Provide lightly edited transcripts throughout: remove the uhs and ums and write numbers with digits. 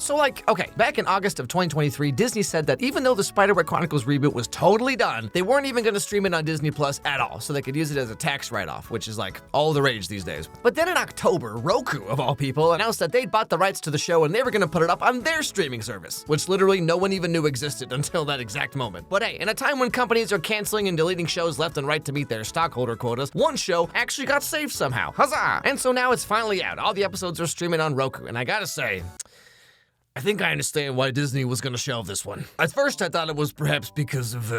So like, okay, back in August of 2023, Disney said that even though the Spiderwick Chronicles reboot was totally done, they weren't even gonna stream it on Disney Plus at all, so they could use it as a tax write-off, which is like all the rage these days. But then in October, Roku, of all people, announced that they'd bought the rights to the show and they were gonna put it up on their streaming service, which literally no one even knew existed until that exact moment. But hey, in a time when companies are canceling and deleting shows left and right to meet their stockholder quotas, one show actually got saved somehow. Huzzah! And so now it's finally out. All the episodes are streaming on Roku, and I gotta say, I think I understand why Disney was gonna shelve this one. At first, I thought it was perhaps because of,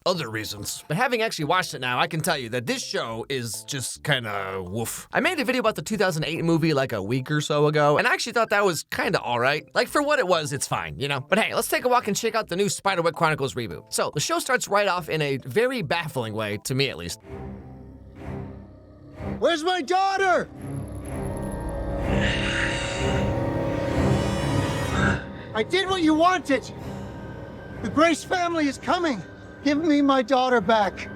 other reasons. But having actually watched it now, I can tell you that this show is just kinda woof. I made a video about the 2008 movie like a week or so ago, and I actually thought that was kinda alright. Like, for what it was, it's fine, you know? But hey, let's take a walk and check out the new Spiderwick Chronicles reboot. So, the show starts right off in a very baffling way, to me at least. Where's my daughter? I did what you wanted. The Grace family is coming. Give me my daughter back.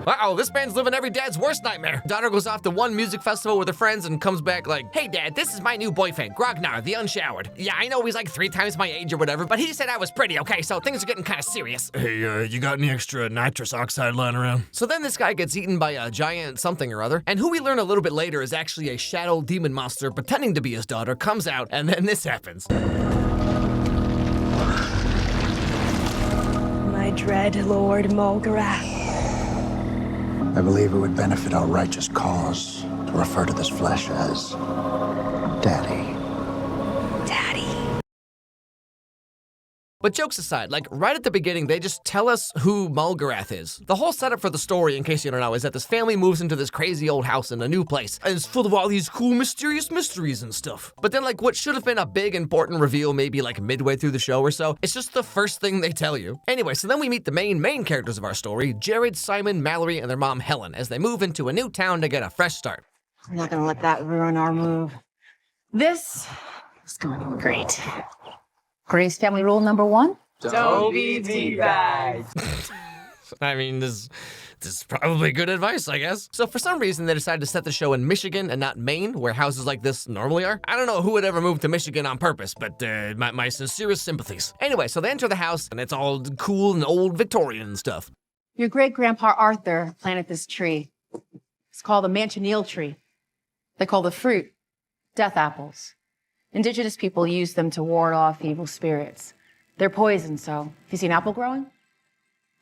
Uh-oh, this man's living every dad's worst nightmare. Daughter goes off to one music festival with her friends and comes back like, hey dad, this is my new boyfriend, Grognar, the unshowered. Yeah, I know he's like 3 times my age or whatever, but he said I was pretty, okay, so things are getting kind of serious. Hey, you got any extra nitrous oxide lying around? So then this guy gets eaten by a giant something or other, and who we learn a little bit later is actually a shadow demon monster pretending to be his daughter, comes out, and then this happens. My dread Lord Mulgarath. I believe it would benefit our righteous cause to refer to this flesh as Daddy. Daddy. But jokes aside, like right at the beginning, they just tell us who Mulgarath is. The whole setup for the story, in case you don't know, is that this family moves into this crazy old house in a new place, and it's full of all these cool, mysterious mysteries and stuff. But then like what should have been a big, important reveal maybe like midway through the show or so, it's just the first thing they tell you. Anyway, so then we meet the main characters of our story, Jared, Simon, Mallory, and their mom, Helen, as they move into a new town to get a fresh start. I'm not gonna let that ruin our move. This is going great. Grace family rule number 1? Don't be teabagged. I mean, this is probably good advice, I guess. So for some reason, they decided to set the show in Michigan and not Maine, where houses like this normally are. I don't know who would ever move to Michigan on purpose, but my sincerest sympathies. Anyway, so they enter the house, and it's all cool and old Victorian and stuff. Your great-grandpa Arthur planted this tree. It's called the Manchineal tree. They call the fruit death apples. Indigenous people use them to ward off evil spirits. They're poison, so if you see an apple growing,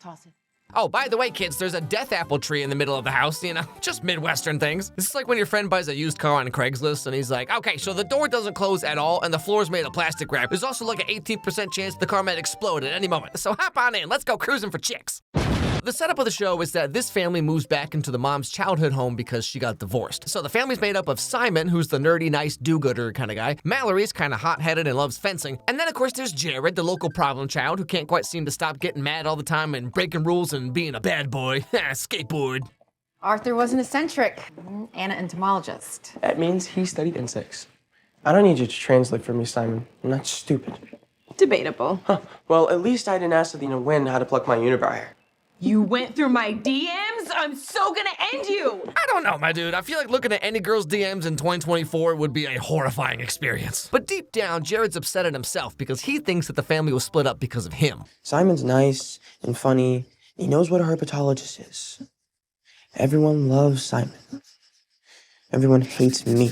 toss it. Oh, by the way, kids, there's a death apple tree in the middle of the house, you know, just Midwestern things. This is like when your friend buys a used car on Craigslist and he's like, okay, so the door doesn't close at all and the floor's made of plastic wrap. There's also like an 18% chance the car might explode at any moment. So hop on in, let's go cruising for chicks. The setup of the show is that this family moves back into the mom's childhood home because she got divorced. So the family's made up of Simon, who's the nerdy, nice, do-gooder kind of guy. Mallory's kind of hot-headed and loves fencing. And then, of course, there's Jared, the local problem child, who can't quite seem to stop getting mad all the time and breaking rules and being a bad boy. Skateboard. Arthur was an eccentric and an entomologist. That means he studied insects. I don't need you to translate for me, Simon. I'm not stupid. Debatable. Huh. Well, at least I didn't ask Athena Wynn how to pluck my unibrow. You went through my DMs? I'm so gonna end you! I don't know, my dude. I feel like looking at any girl's DMs in 2024 would be a horrifying experience. But deep down, Jared's upset at himself because he thinks that the family was split up because of him. Simon's nice and funny. He knows what a herpetologist is. Everyone loves Simon. Everyone hates me.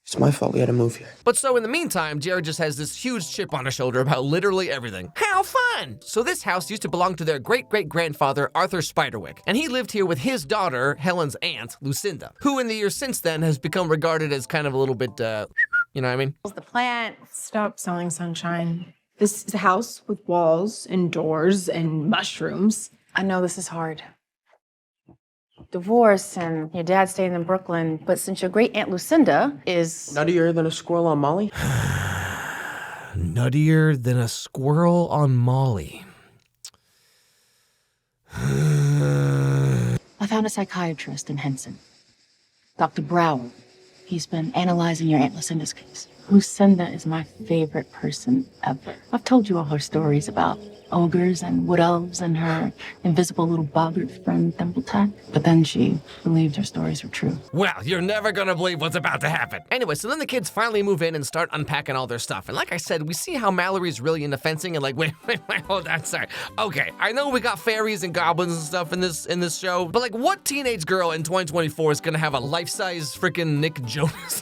It's my fault we had to move here. But so in the meantime, Jared just has this huge chip on his shoulder about literally everything. How fun! So this house used to belong to their great-great-grandfather, Arthur Spiderwick. And he lived here with his daughter, Helen's aunt, Lucinda, who in the years since then has become regarded as kind of a little bit, you know what I mean? The plant. Stop selling sunshine. This is a house with walls and doors and mushrooms. I know this is hard. Divorce and your dad staying in Brooklyn, but since your great aunt Lucinda is Nuttier than a squirrel on Molly? Nuttier than a squirrel on Molly. I found a psychiatrist in Henson, Dr. Brower. He's been analyzing your aunt Lucinda's case. Lucinda is my favorite person ever. I've told you all her stories about ogres and wood elves and her invisible little boggart friend Thimbletat. But then she believed her stories were true. Well, you're never gonna believe what's about to happen. Anyway, so then the kids finally move in and start unpacking all their stuff. And like I said, we see how Mallory's really into fencing and like, wait, hold on, sorry. Okay, I know we got fairies and goblins and stuff in this show, but like what teenage girl in 2024 is gonna have a life-size freaking Nick Jonas?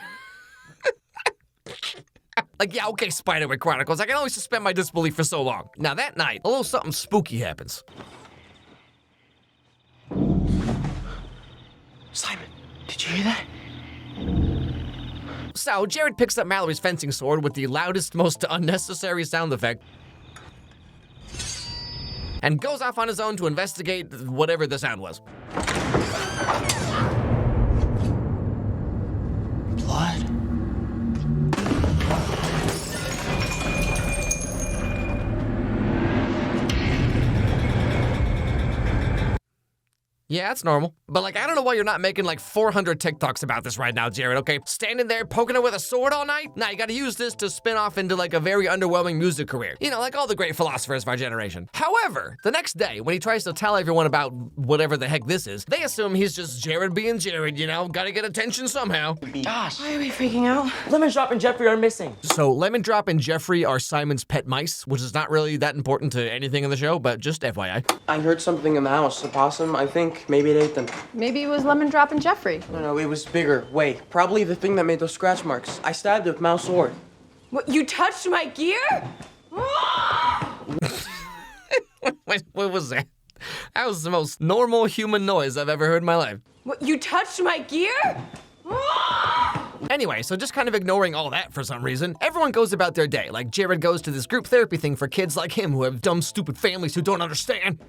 Like, yeah, okay, Spiderwick Chronicles, I can only suspend my disbelief for so long. Now that night, a little something spooky happens. Simon, did you hear that? So, Jared picks up Mallory's fencing sword with the loudest, most unnecessary sound effect and goes off on his own to investigate whatever the sound was. Blood. Yeah, that's normal. But like, I don't know why you're not making like 400 TikToks about this right now, Jared, okay? Standing there poking it with a sword all night? Nah, you gotta use this to spin off into like a very underwhelming music career. You know, like all the great philosophers of our generation. However, the next day, when he tries to tell everyone about whatever the heck this is, they assume he's just Jared being Jared, you know? Gotta get attention somehow. Gosh. Why are we freaking out? Lemon Drop and Jeffrey are missing. So, Lemon Drop and Jeffrey are Simon's pet mice, which is not really that important to anything in the show, but just FYI. I heard something in the house. A possum, I think. Maybe it ate them. Maybe it was Lemon Drop and Jeffrey. No, it was bigger. Wait, probably the thing that made those scratch marks. I stabbed it with mouse sword. What, you touched my gear? What was that? That was the most normal human noise I've ever heard in my life. What, you touched my gear? Anyway, so just kind of ignoring all that for some reason, everyone goes about their day. Like Jared goes to this group therapy thing for kids like him who have dumb, stupid families who don't understand.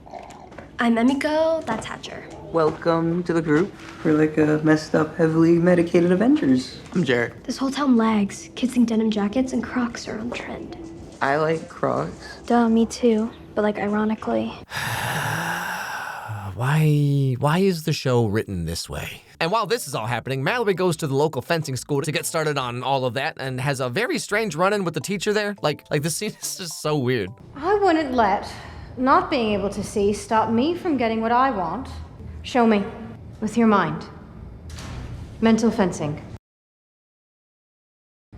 I'm Emiko, that's Hatcher. Welcome to the group. We're like a messed up, heavily medicated Avengers. I'm Jared. This whole town lags. Kids think denim jackets and Crocs are on trend. I like Crocs. Duh, me too. But like ironically. Why is the show written this way? And while this is all happening, Mallory goes to the local fencing school to get started on all of that and has a very strange run-in with the teacher there. Like this scene is just so weird. I wouldn't let not being able to see stop me from getting what I want. Show me. With your mind. Mental fencing.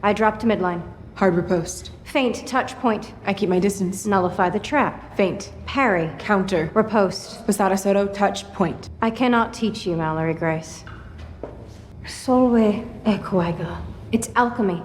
I drop to midline. Hard riposte. Feint, touch point. I keep my distance. Nullify the trap. Feint. Parry. Counter. Riposte. Basara Soto, touch point. I cannot teach you, Mallory Grace. Solve e coagula. It's alchemy.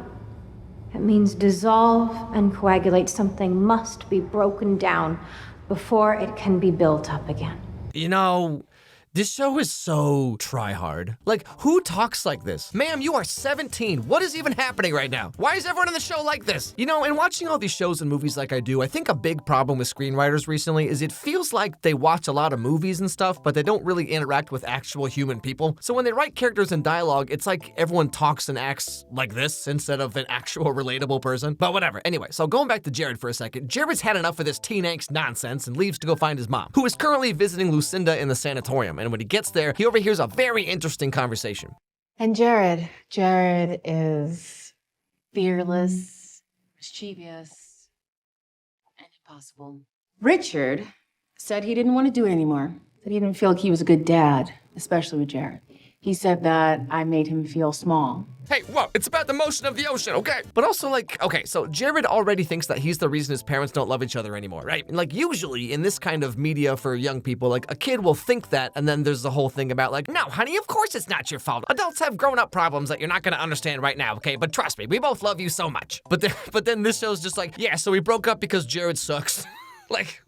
It means dissolve and coagulate. Something must be broken down before it can be built up again. You know, this show is so try-hard. Like, who talks like this? Ma'am, you are 17. What is even happening right now? Why is everyone in the show like this? You know, in watching all these shows and movies like I do, I think a big problem with screenwriters recently is it feels like they watch a lot of movies and stuff, but they don't really interact with actual human people. So when they write characters and dialogue, it's like everyone talks and acts like this instead of an actual relatable person. But whatever. Anyway, so going back to Jared for a second, Jared's had enough of this teen angst nonsense and leaves to go find his mom, who is currently visiting Lucinda in the sanatorium. And when he gets there, he overhears a very interesting conversation. And Jared is fearless, mischievous, and impossible. Richard said he didn't want to do it anymore, that he didn't feel like he was a good dad, especially with Jared. He said that I made him feel small. Hey, whoa, it's about the motion of the ocean, okay? But also, like, okay, so Jared already thinks that he's the reason his parents don't love each other anymore, right? And like, usually in this kind of media for young people, like, a kid will think that, and then there's the whole thing about like, no, honey, of course it's not your fault. Adults have grown-up problems that you're not gonna understand right now, okay? But trust me, we both love you so much. But then this show's just like, yeah, so we broke up because Jared sucks. Like,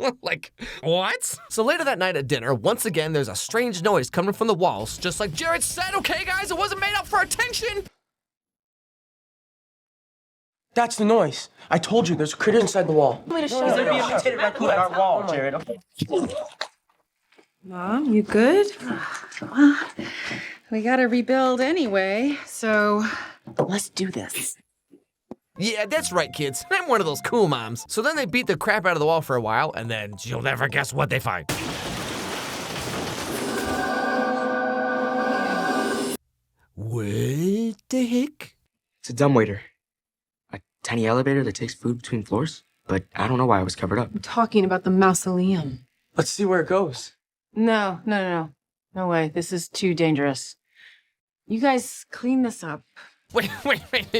what? So later that night at dinner, once again, there's a strange noise coming from the walls, just like Jared said, okay, guys, it wasn't made up for attention. That's the noise. I told you, there's a critter inside the wall. Mom, you good? We gotta rebuild anyway, so let's do this. Yeah, that's right, kids. I'm one of those cool moms. So then they beat the crap out of the wall for a while, and then you'll never guess what they find. What the heck? It's a dumbwaiter. tiny elevator that takes food between floors, but I don't know why it was covered up. I'm talking about the mausoleum. Let's see where it goes. No. No way. This is too dangerous. You guys clean this up. Wait,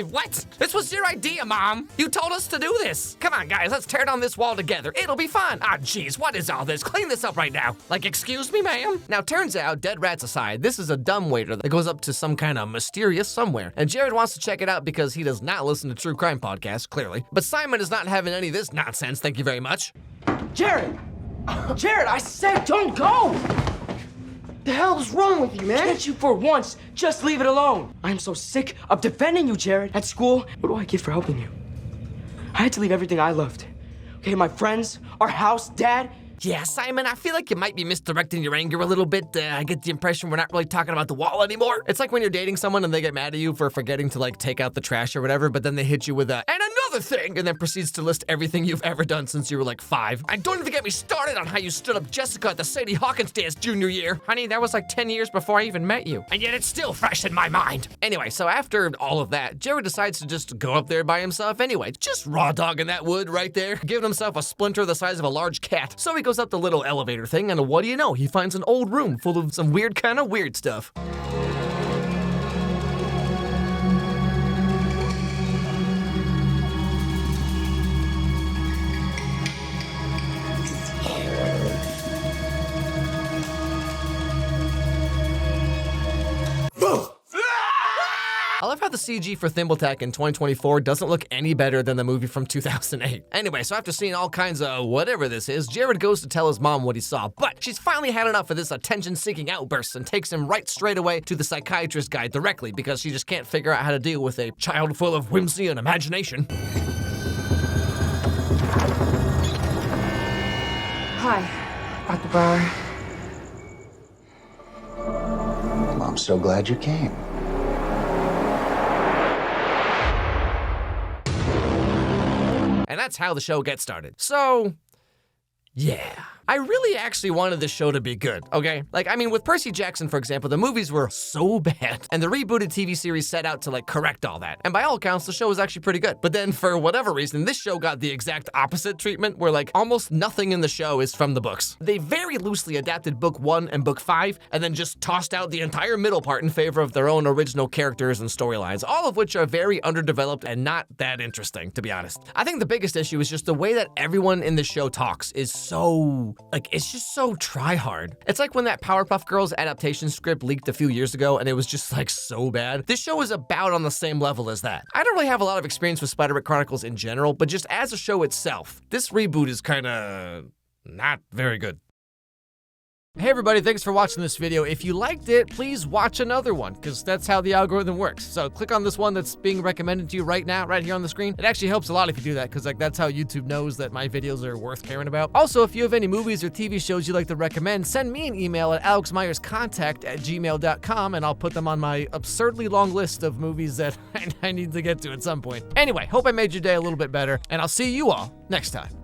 what? This was your idea, Mom. You told us to do this. Come on, guys, let's tear down this wall together. It'll be fun. Ah, jeez, what is all this? Clean this up right now. Like, excuse me, ma'am? Now, turns out, dead rats aside, this is a dumbwaiter that goes up to some kind of mysterious somewhere. And Jared wants to check it out because he does not listen to true crime podcasts, clearly. But Simon is not having any of this nonsense, thank you very much. Jared! Jared, I said don't go! The hell is wrong with you, man? Can't you for once just leave it alone? I'm so sick of defending you, Jared. At school, what do I get for helping you? I had to leave everything I loved. Okay, my friends, our house, Dad. Yeah, Simon, I feel like you might be misdirecting your anger a little bit. I get the impression we're not really talking about the wall anymore. It's like when you're dating someone and they get mad at you for forgetting to, like, take out the trash or whatever, but then they hit you with and another thing, and then proceeds to list everything you've ever done since you were, like, 5. And don't even get me started on how you stood up Jessica at the Sadie Hawkins dance junior year. Honey, that was like 10 years before I even met you. And yet it's still fresh in my mind. Anyway, so after all of that, Jared decides to just go up there by himself anyway. Just raw dogging that wood right there, giving himself a splinter the size of a large cat. So he goes up the little elevator thing, and what do you know? He finds an old room full of some weird stuff. I love how the CG for Thimbletack in 2024 doesn't look any better than the movie from 2008. Anyway, so after seeing all kinds of whatever this is, Jared goes to tell his mom what he saw, but she's finally had enough of this attention-seeking outburst and takes him right straight away to the psychiatrist guy directly because she just can't figure out how to deal with a child full of whimsy and imagination. Hi, Dr. Brower. Well, I'm so glad you came. And that's how the show gets started. So, yeah. I really actually wanted this show to be good, okay? Like, I mean, with Percy Jackson, for example, the movies were so bad, and the rebooted TV series set out to, like, correct all that. And by all accounts, the show was actually pretty good. But then, for whatever reason, this show got the exact opposite treatment, where, like, almost nothing in the show is from the books. They very loosely adapted Book 1 and Book 5, and then just tossed out the entire middle part in favor of their own original characters and storylines, all of which are very underdeveloped and not that interesting, to be honest. I think the biggest issue is just the way that everyone in the show talks is so... like, it's just so try-hard. It's like when that Powerpuff Girls adaptation script leaked a few years ago and it was just, like, so bad. This show is about on the same level as that. I don't really have a lot of experience with Spiderwick Chronicles in general, but just as a show itself, this reboot is kinda not very good. Hey everybody, thanks for watching this video. If you liked it, please watch another one, because that's how the algorithm works. So click on this one that's being recommended to you right now, right here on the screen. It actually helps a lot if you do that, because, like, that's how YouTube knows that my videos are worth caring about. Also, if you have any movies or TV shows you'd like to recommend, send me an email at alexmeyerscontact@gmail.com, and I'll put them on my absurdly long list of movies that I need to get to at some point. Anyway, hope I made your day a little bit better, and I'll see you all next time.